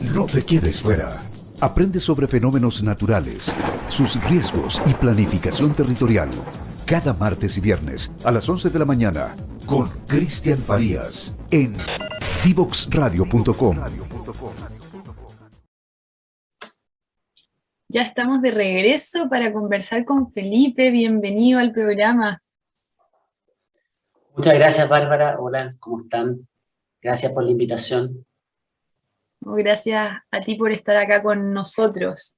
No te quedes fuera. Aprende sobre fenómenos naturales, sus riesgos y planificación territorial. Cada martes y viernes a las 11 de la mañana con Cristian Farías en divoxradio.com. Ya estamos de regreso para conversar con Felipe. Bienvenido al programa. Muchas gracias, Bárbara. Hola, ¿cómo están? Gracias por la invitación. Gracias a ti por estar acá con nosotros.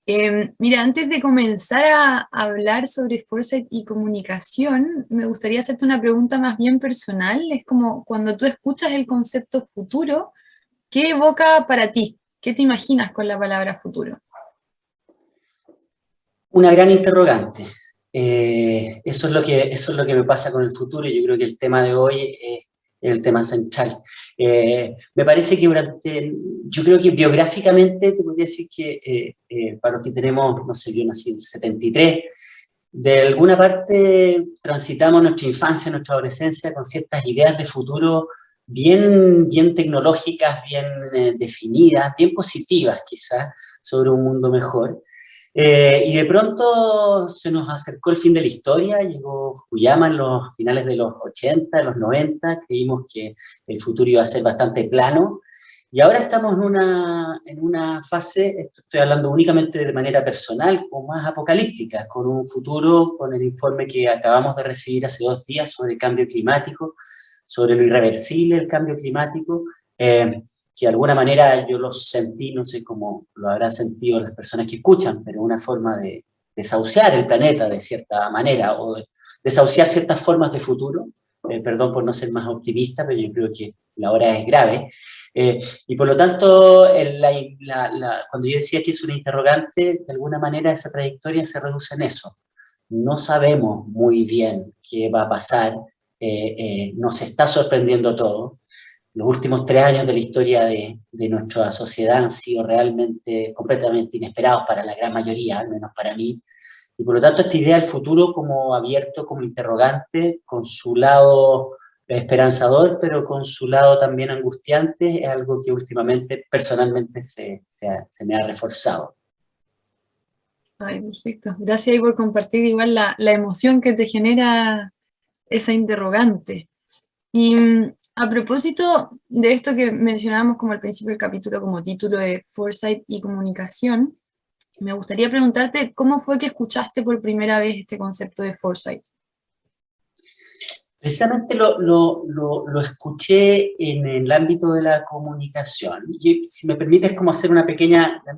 Mira, antes de comenzar a hablar sobre Foresight y comunicación, me gustaría hacerte una pregunta más bien personal. Es como cuando tú escuchas el concepto futuro, ¿qué evoca para ti? ¿Qué te imaginas con la palabra futuro? Una gran interrogante. Eso es lo que me pasa con el futuro, y yo creo que el tema de hoy es el tema central. Me parece que yo creo que biográficamente te podría decir que para los que tenemos, no sé, yo nací en el 73, de alguna parte transitamos nuestra infancia, nuestra adolescencia con ciertas ideas de futuro bien tecnológicas, bien definidas, bien positivas quizás, sobre un mundo mejor. Y de pronto se nos acercó el fin de la historia, llegó Fukuyama en los finales de los 80, de los 90, creímos que el futuro iba a ser bastante plano, y ahora estamos en una fase, esto estoy hablando únicamente de manera personal, o más apocalíptica, con un futuro, con el informe que acabamos de recibir hace 2 días sobre el cambio climático, sobre lo irreversible del cambio climático, que de alguna manera yo lo sentí, no sé cómo lo habrán sentido las personas que escuchan, pero una forma de desahuciar el planeta de cierta manera, o de desahuciar ciertas formas de futuro. Perdón por no ser más optimista, pero yo creo que la hora es grave. Y por lo tanto, cuando yo decía que es una interrogante, de alguna manera esa trayectoria se reduce en eso. No sabemos muy bien qué va a pasar, nos está sorprendiendo todo. Los últimos 3 años de la historia de nuestra sociedad han sido realmente completamente inesperados para la gran mayoría, al menos para mí. Y por lo tanto, esta idea del futuro como abierto, como interrogante, con su lado esperanzador, pero con su lado también angustiante, es algo que últimamente, personalmente, se me ha reforzado. Ay, perfecto. Gracias ahí por compartir igual la emoción que te genera esa interrogante. Y a propósito de esto que mencionábamos como al principio del capítulo como título de Foresight y comunicación, me gustaría preguntarte cómo fue que escuchaste por primera vez este concepto de Foresight. Precisamente lo escuché en el ámbito de la comunicación. Y si me permites como hacer una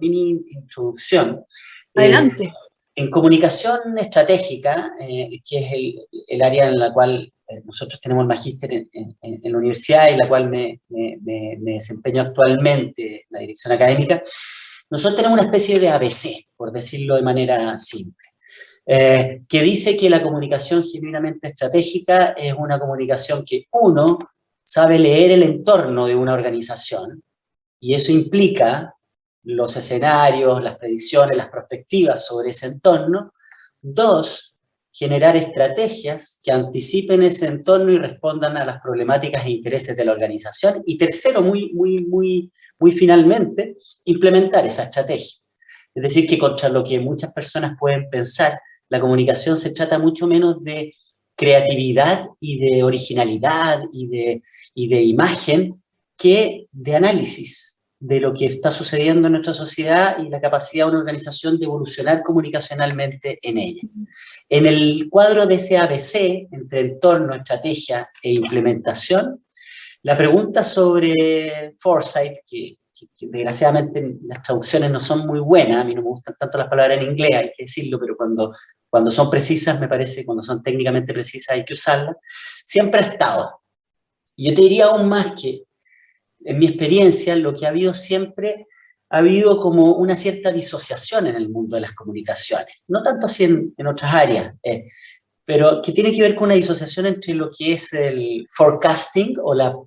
mini introducción. Adelante. En comunicación estratégica, que es el área en la cual nosotros tenemos el magíster en la universidad, y la cual me desempeño actualmente en la dirección académica, nosotros tenemos una especie de ABC, por decirlo de manera simple, que dice que la comunicación genuinamente estratégica es una comunicación que uno sabe leer el entorno de una organización, y eso implica los escenarios, las predicciones, las perspectivas sobre ese entorno. 2, generar estrategias que anticipen ese entorno y respondan a las problemáticas e intereses de la organización. Y 3, muy finalmente, implementar esa estrategia. Es decir, que contra lo que muchas personas pueden pensar, la comunicación se trata mucho menos de creatividad y de originalidad y de imagen, que de análisis de lo que está sucediendo en nuestra sociedad y la capacidad de una organización de evolucionar comunicacionalmente en ella. En el cuadro de ese ABC, entre entorno, estrategia e implementación, la pregunta sobre Foresight, que desgraciadamente las traducciones no son muy buenas, a mí no me gustan tanto las palabras en inglés, hay que decirlo, pero cuando son precisas, me parece, cuando son técnicamente precisas hay que usarlas, siempre ha estado. Y yo te diría aún más que, en mi experiencia, lo que ha habido siempre, ha habido como una cierta disociación en el mundo de las comunicaciones. No tanto así en otras áreas, pero que tiene que ver con una disociación entre lo que es el forecasting, o lo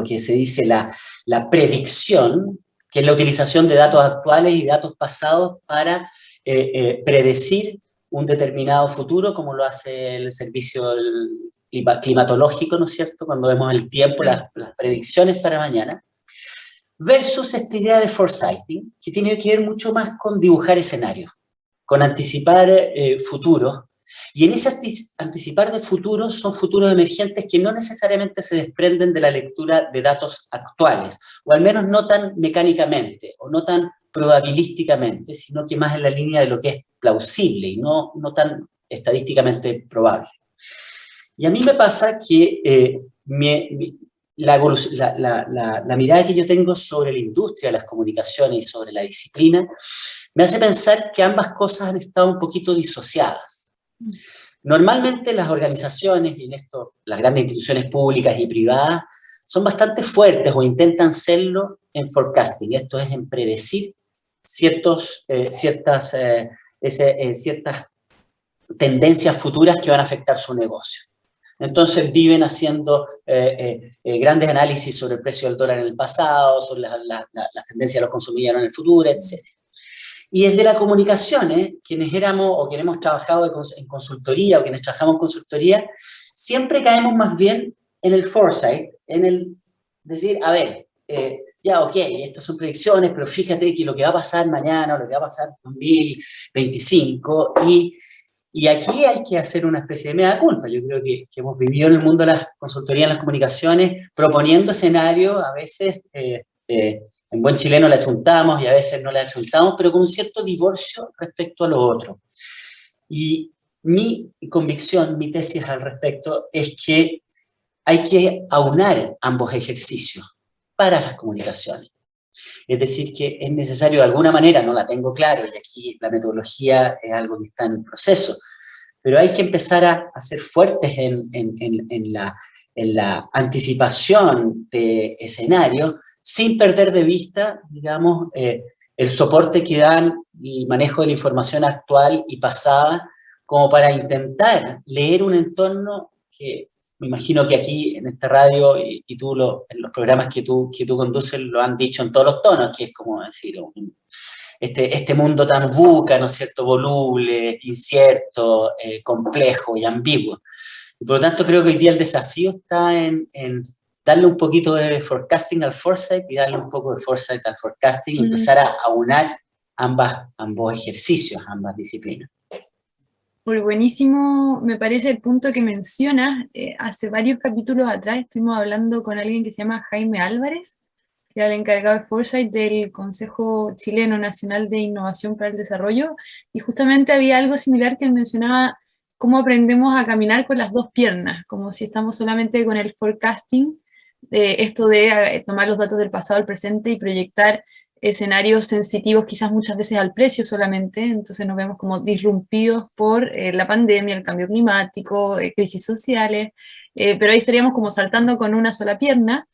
que se dice la predicción, que es la utilización de datos actuales y datos pasados para predecir un determinado futuro, como lo hace el servicio climatológico, ¿no es cierto?, cuando vemos el tiempo, las predicciones para mañana. versus esta idea de foresighting, que tiene que ver mucho más con dibujar escenarios, con anticipar futuros. Y en ese anticipar de futuros son futuros emergentes que no necesariamente se desprenden de la lectura de datos actuales, o al menos no tan mecánicamente, o no tan probabilísticamente, sino que más en la línea de lo que es plausible y no tan estadísticamente probable. Y a mí me pasa que la mirada que yo tengo sobre la industria, las comunicaciones y sobre la disciplina, me hace pensar que ambas cosas han estado un poquito disociadas. Normalmente las organizaciones, y en esto las grandes instituciones públicas y privadas, son bastante fuertes o intentan serlo en forecasting, esto es en predecir ciertas tendencias futuras que van a afectar su negocio. Entonces viven haciendo grandes análisis sobre el precio del dólar en el pasado, sobre las tendencias de los consumidores en el futuro, etc. Y desde la comunicación, quienes éramos o quienes hemos trabajado en consultoría o quienes trabajamos en consultoría, siempre caemos más bien en el foresight, en el decir, a ver, ya, ok, estas son predicciones, pero fíjate que lo que va a pasar mañana o lo que va a pasar en 2025, y aquí hay que hacer una especie de mea culpa. Yo creo que hemos vivido en el mundo de las consultorías, en las comunicaciones, proponiendo escenarios, a veces en buen chileno le achuntamos y a veces no le achuntamos, pero con un cierto divorcio respecto a lo otro. Y mi convicción, mi tesis al respecto, es que hay que aunar ambos ejercicios para las comunicaciones. Es decir, que es necesario de alguna manera, no la tengo claro, y aquí la metodología es algo que está en proceso, pero hay que empezar a ser fuertes en la anticipación de escenarios, sin perder de vista, digamos, el soporte que dan el manejo de la información actual y pasada, como para intentar leer un entorno que me imagino que aquí en esta radio y tú en los programas que tú conduces lo han dicho en todos los tonos, que es como decir, este mundo tan VUCA, ¿no es cierto?, voluble, incierto, complejo y ambiguo. Y por lo tanto creo que hoy día el desafío está en darle un poquito de forecasting al foresight y darle un poco de foresight al forecasting y empezar a aunar ambos ejercicios, ambas disciplinas. Muy buenísimo, me parece el punto que mencionas. Hace varios capítulos atrás estuvimos hablando con alguien que se llama Jaime Álvarez, que era el encargado de Foresight del Consejo Chileno Nacional de Innovación para el Desarrollo, y justamente había algo similar que él mencionaba, cómo aprendemos a caminar con las dos piernas, como si estamos solamente con el forecasting, esto de tomar los datos del pasado al presente y proyectar escenarios sensitivos quizás muchas veces al precio solamente, entonces nos vemos como disrumpidos por la pandemia, el cambio climático, crisis sociales, pero ahí estaríamos como saltando con una sola pierna,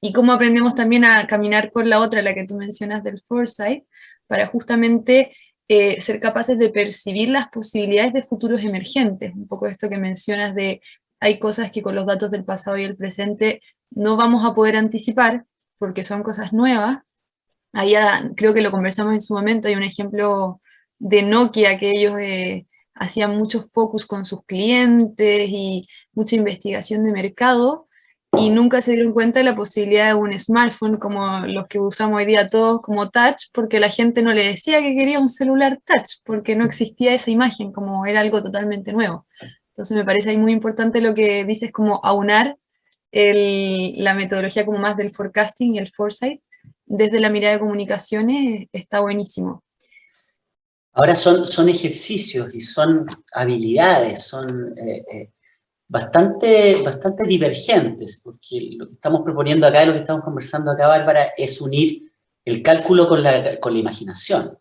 y cómo aprendemos también a caminar con la otra, la que tú mencionas del foresight, para justamente ser capaces de percibir las posibilidades de futuros emergentes, un poco esto que mencionas de hay cosas que con los datos del pasado y el presente no vamos a poder anticipar, porque son cosas nuevas. Ahí creo que lo conversamos en su momento, hay un ejemplo de Nokia que ellos hacían mucho focus con sus clientes y mucha investigación de mercado y nunca se dieron cuenta de la posibilidad de un smartphone como los que usamos hoy día todos como touch, porque la gente no le decía que quería un celular touch, porque no existía esa imagen, como era algo totalmente nuevo. Entonces me parece ahí muy importante lo que dices, como aunar la metodología como más del forecasting y el foresight, desde la mirada de comunicaciones, está buenísimo. Ahora son ejercicios y son habilidades, son bastante divergentes, porque lo que estamos proponiendo acá y lo que estamos conversando acá, Bárbara, es unir el cálculo con la imaginación.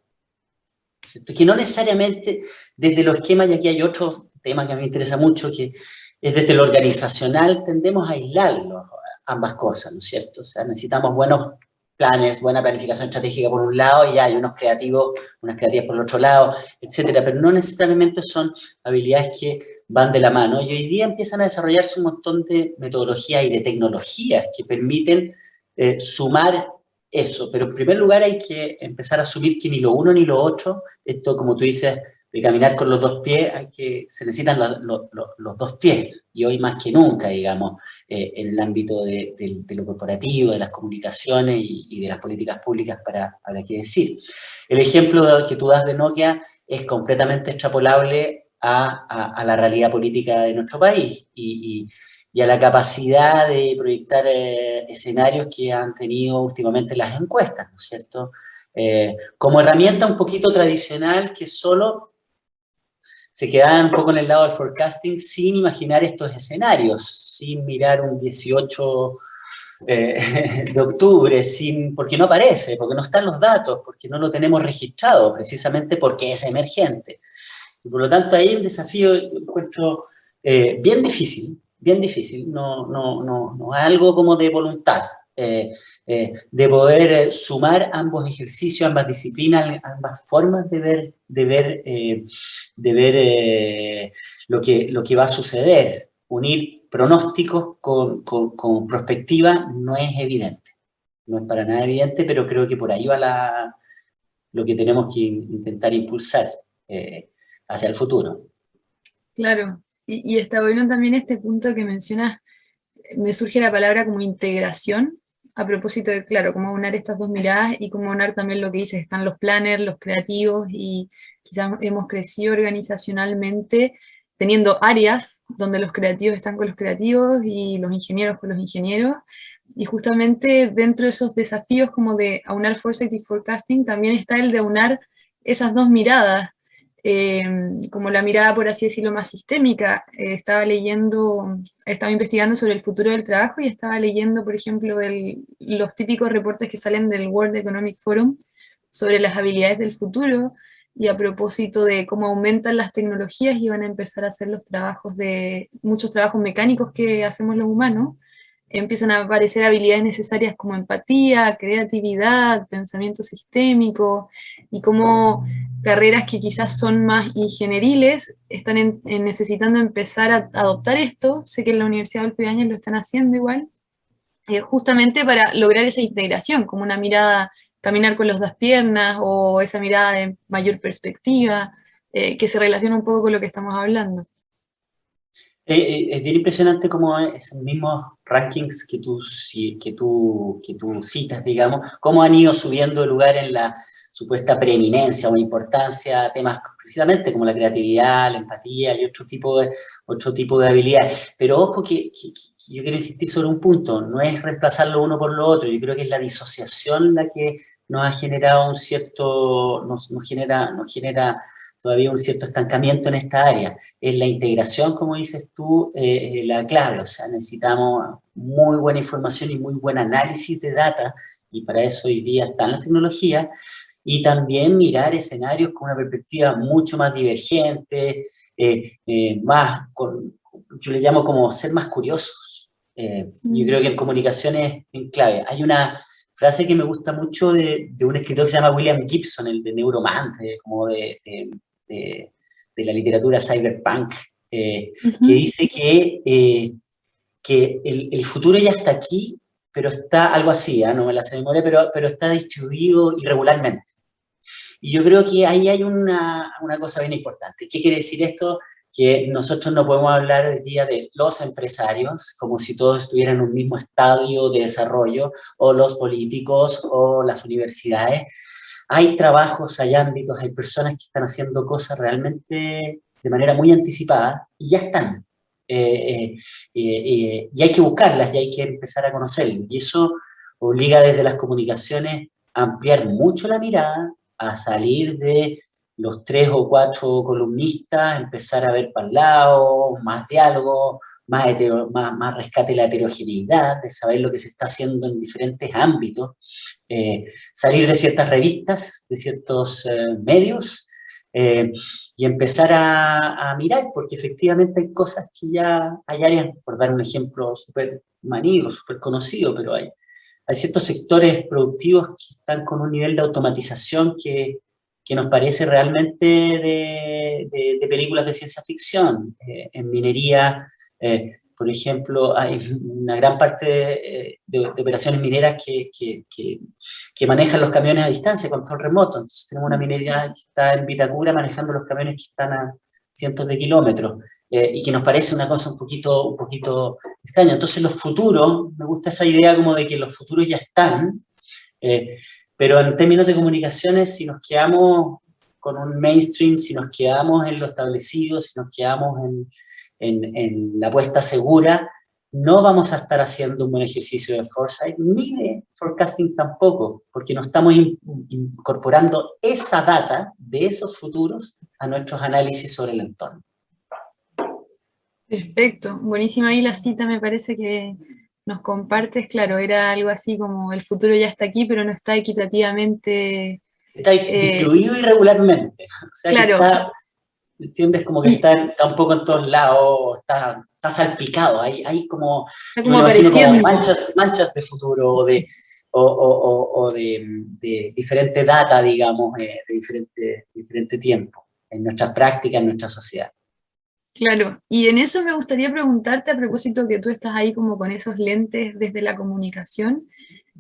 ¿Cierto? Que no necesariamente desde los esquemas, y aquí hay otro tema que a mí me interesa mucho, que es desde lo organizacional, tendemos a aislarlo, ambas cosas, ¿no es cierto? O sea, necesitamos buenos planners, buena planificación estratégica por un lado, y ya hay unas creativas por el otro lado, etcétera, pero no necesariamente son habilidades que van de la mano, y hoy día empiezan a desarrollarse un montón de metodologías y de tecnologías que permiten sumar eso, pero en primer lugar hay que empezar a asumir que ni lo uno ni lo otro, esto como tú dices, de caminar con los dos pies, se necesitan los dos pies, y hoy más que nunca, digamos, en el ámbito de lo corporativo, de las comunicaciones y de las políticas públicas, para qué decir. El ejemplo que tú das de Nokia es completamente extrapolable a la realidad política de nuestro país, y a la capacidad de proyectar escenarios que han tenido últimamente las encuestas, ¿no es cierto? Como herramienta un poquito tradicional que solo se quedaba un poco en el lado del forecasting sin imaginar estos escenarios, sin mirar un 18 de octubre, porque no aparece, porque no están los datos, porque no lo tenemos registrado, precisamente porque es emergente. Y por lo tanto ahí el desafío encuentro bien difícil, no es algo como de voluntad, de poder sumar ambos ejercicios, ambas disciplinas, ambas formas de ver lo que va a suceder. Unir pronósticos con perspectiva no es evidente, no es para nada evidente, pero creo que por ahí va lo que tenemos que intentar impulsar hacia el futuro. Claro, y está bueno también este punto que mencionas, me surge la palabra como integración, a propósito de, claro, cómo aunar estas dos miradas y cómo aunar también lo que dices, están los planners, los creativos, y quizás hemos crecido organizacionalmente teniendo áreas donde los creativos están con los creativos y los ingenieros con los ingenieros, y justamente dentro de esos desafíos como de aunar foresight y forecasting, también está el de aunar esas dos miradas, como la mirada, por así decirlo, más sistémica. Estaba investigando sobre el futuro del trabajo y estaba leyendo, por ejemplo, los típicos reportes que salen del World Economic Forum sobre las habilidades del futuro, y a propósito de cómo aumentan las tecnologías y van a empezar a hacer muchos trabajos mecánicos que hacemos los humanos, empiezan a aparecer habilidades necesarias como empatía, creatividad, pensamiento sistémico, y como carreras que quizás son más ingenieriles están necesitando empezar a adoptar esto. Sé que en la Universidad Adolfo Ibáñez lo están haciendo igual, justamente para lograr esa integración, como una mirada, caminar con las dos piernas, o esa mirada de mayor perspectiva, que se relaciona un poco con lo que estamos hablando. Es bien impresionante cómo esos mismos rankings que tú citas, digamos, cómo han ido subiendo de lugar en la supuesta preeminencia o importancia a temas precisamente como la creatividad, la empatía y otro tipo de habilidades. Pero ojo que yo quiero insistir sobre un punto, no es reemplazar lo uno por lo otro, yo creo que es la disociación la que nos ha generado nos genera todavía un cierto estancamiento en esta área. Es la integración, como dices tú, la clave. O sea, necesitamos muy buena información y muy buen análisis de data, y para eso hoy día están las tecnologías, y también mirar escenarios con una perspectiva mucho más divergente, yo le llamo como ser más curiosos. Yo creo que en comunicación es clave. Hay una frase que me gusta mucho de un escritor que se llama William Gibson, el de Neuromant, de la literatura cyberpunk, que dice que el futuro ya está aquí, pero está algo así, no me la sé de memoria, pero está distribuido irregularmente. Y yo creo que ahí hay una cosa bien importante. ¿Qué quiere decir esto? Que nosotros no podemos hablar hoy día de los empresarios como si todos estuvieran en un mismo estadio de desarrollo, o los políticos, o las universidades. Hay trabajos, hay ámbitos, hay personas que están haciendo cosas realmente de manera muy anticipada, y ya están. Y hay que buscarlas, y hay que empezar a conocerlas. Y eso obliga desde las comunicaciones a ampliar mucho la mirada, a salir de los 3 o 4 columnistas, empezar a ver para el lado, más diálogo, más rescate de la heterogeneidad, de saber lo que se está haciendo en diferentes ámbitos, salir de ciertas revistas, de ciertos medios, y empezar a mirar, porque efectivamente hay cosas que ya, hay áreas, por dar un ejemplo súper manido, súper conocido, pero hay ciertos sectores productivos que están con un nivel de automatización que nos parece realmente de películas de ciencia ficción. En minería, Por ejemplo, hay una gran parte de operaciones mineras que manejan los camiones a distancia, control remoto. Entonces tenemos una minera que está en Vitacura manejando los camiones que están a cientos de kilómetros, y que nos parece una cosa un poquito extraña. Entonces los futuros, me gusta esa idea como de que los futuros ya están, pero en términos de comunicaciones, si nos quedamos con un mainstream, si nos quedamos en lo establecido, si nos quedamos en la apuesta segura, no vamos a estar haciendo un buen ejercicio de foresight, ni de forecasting tampoco, porque no estamos incorporando esa data de esos futuros a nuestros análisis sobre el entorno. Perfecto, buenísima ahí la cita, me parece que nos compartes, claro, era algo así como el futuro ya está aquí, pero no está equitativamente... Está distribuido irregularmente, o sea, claro, que está, ¿entiendes? Como que está un poco en todos lados, está salpicado, hay como, está como apareciendo, como manchas de futuro, o de diferente data, digamos, de diferente tiempo, en nuestras prácticas, en nuestra sociedad. Claro, y en eso me gustaría preguntarte, a propósito que tú estás ahí como con esos lentes desde la comunicación,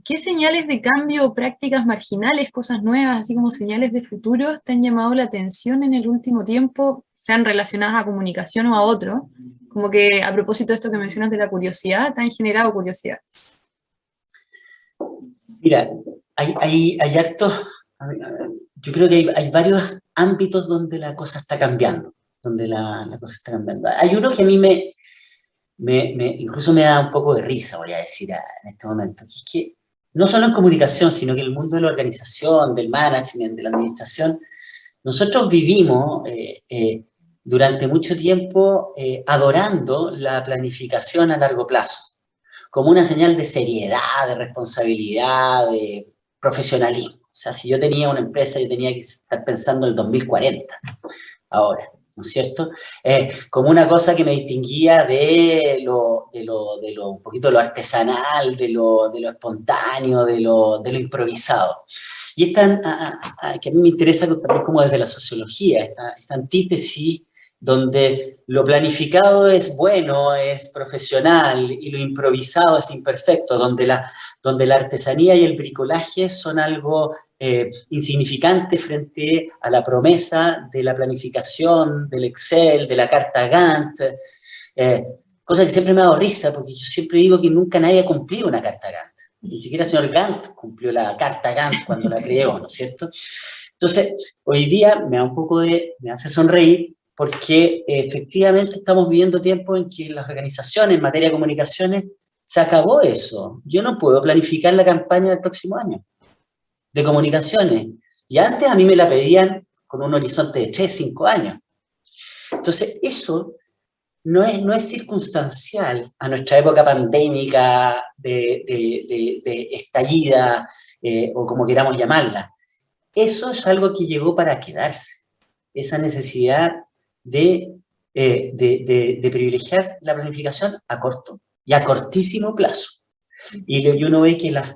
¿qué señales de cambio o prácticas marginales, cosas nuevas, así como señales de futuro, te han llamado la atención en el último tiempo, sean relacionadas a comunicación o a otro? Como que a propósito de esto que mencionas de la curiosidad, ¿te han generado curiosidad? Mira, hay hartos, yo creo que hay varios ámbitos donde la cosa está cambiando, Hay uno que a mí incluso me da un poco de risa, voy a decir en este momento, que es que no solo en comunicación, sino que en el mundo de la organización, del management, de la administración, nosotros vivimos durante mucho tiempo adorando la planificación a largo plazo, como una señal de seriedad, de responsabilidad, de profesionalismo. O sea, si yo tenía una empresa, yo tenía que estar pensando en el 2040, ahora, ¿no es cierto? Como una cosa que me distinguía de un poquito de lo artesanal, de lo espontáneo, de lo improvisado. Y esta, que a mí me interesa también como desde la sociología, esta antítesis donde lo planificado es bueno, es profesional, y lo improvisado es imperfecto, donde la artesanía y el bricolaje son algo insignificante frente a la promesa de la planificación, del Excel, de la carta Gantt, cosa que siempre me ha dado risa, porque yo siempre digo que nunca nadie ha cumplido una carta Gantt. Ni siquiera el señor Gantt cumplió la carta Gantt cuando la creó, ¿no es cierto? Entonces, hoy día me hace sonreír, porque efectivamente estamos viviendo tiempos en que las organizaciones en materia de comunicaciones se acabó eso. Yo no puedo planificar la campaña del próximo año de comunicaciones. Y antes a mí me la pedían con un horizonte de 3, 5 años. Entonces, eso no es circunstancial a nuestra época pandémica de estallida, o como queramos llamarla. Eso es algo que llegó para quedarse. Esa necesidad de privilegiar la planificación a corto y a cortísimo plazo. Y uno ve que las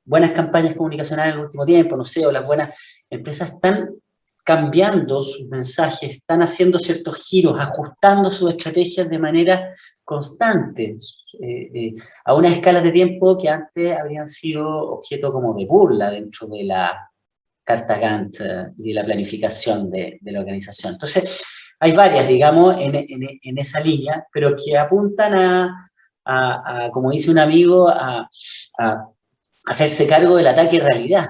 buenas campañas comunicacionales en el último tiempo, no sé, o las buenas empresas están cambiando sus mensajes, están haciendo ciertos giros, ajustando sus estrategias de manera constante, a unas escalas de tiempo que antes habrían sido objeto como de burla dentro de la carta Gantt y de la planificación de la organización. Entonces, hay varias, digamos, en esa línea, pero que apuntan como dice un amigo, a hacerse cargo del ataque realidad,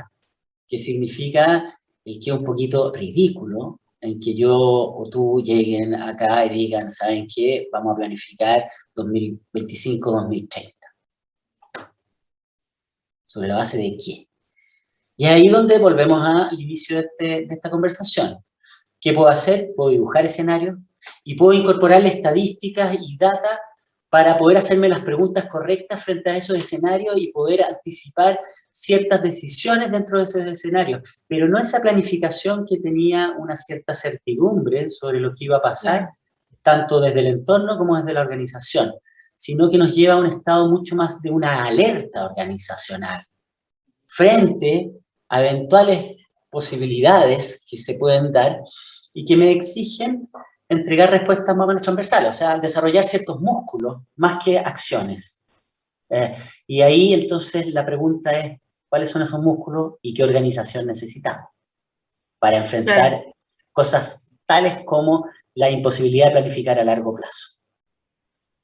que significa el que es un poquito ridículo, en que yo o tú lleguen acá y digan, ¿saben qué? Vamos a planificar 2025-2030. ¿Sobre la base de qué? Y es ahí donde volvemos al inicio de esta conversación. ¿Qué puedo hacer? Puedo dibujar escenarios y puedo incorporar estadísticas y data para poder hacerme las preguntas correctas frente a esos escenarios y poder anticipar ciertas decisiones dentro de ese escenario, pero no esa planificación que tenía una cierta certidumbre sobre lo que iba a pasar, tanto desde el entorno como desde la organización, sino que nos lleva a un estado mucho más de una alerta organizacional frente a eventuales posibilidades que se pueden dar y que me exigen entregar respuestas más o menos transversales, o sea, desarrollar ciertos músculos más que acciones. Y ahí entonces la pregunta es, ¿cuáles son esos músculos y qué organización necesitamos para enfrentar cosas tales como la imposibilidad de planificar a largo plazo?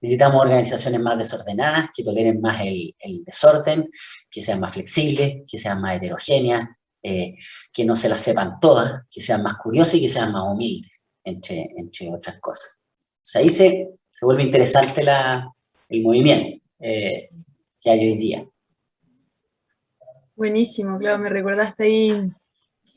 Necesitamos organizaciones más desordenadas, que toleren más el desorden, que sean más flexibles, que sean más heterogéneas, que no se las sepan todas, que sean más curiosas y que sean más humildes, entre otras cosas. O sea, ahí se vuelve interesante el movimiento que hay hoy día. Buenísimo, claro, me recordaste ahí,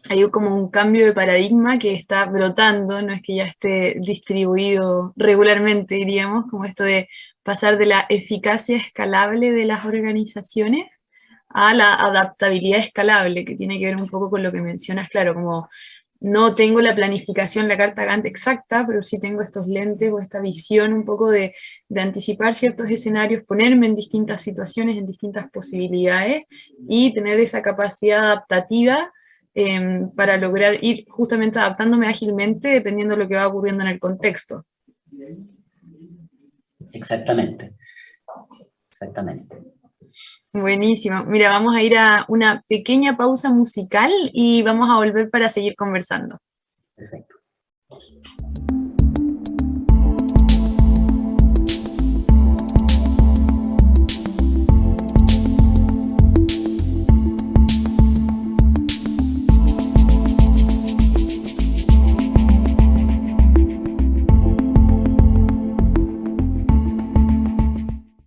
hay como un cambio de paradigma que está brotando, no es que ya esté distribuido regularmente, diríamos, como esto de pasar de la eficacia escalable de las organizaciones a la adaptabilidad escalable, que tiene que ver un poco con lo que mencionas, claro, como no tengo la planificación, la carta Gantt exacta, pero sí tengo estos lentes o esta visión un poco de anticipar ciertos escenarios, ponerme en distintas situaciones, en distintas posibilidades, y tener esa capacidad adaptativa para lograr ir justamente adaptándome ágilmente dependiendo de lo que va ocurriendo en el contexto. Exactamente. Exactamente. Buenísimo. Mira, vamos a ir a una pequeña pausa musical y vamos a volver para seguir conversando. Perfecto.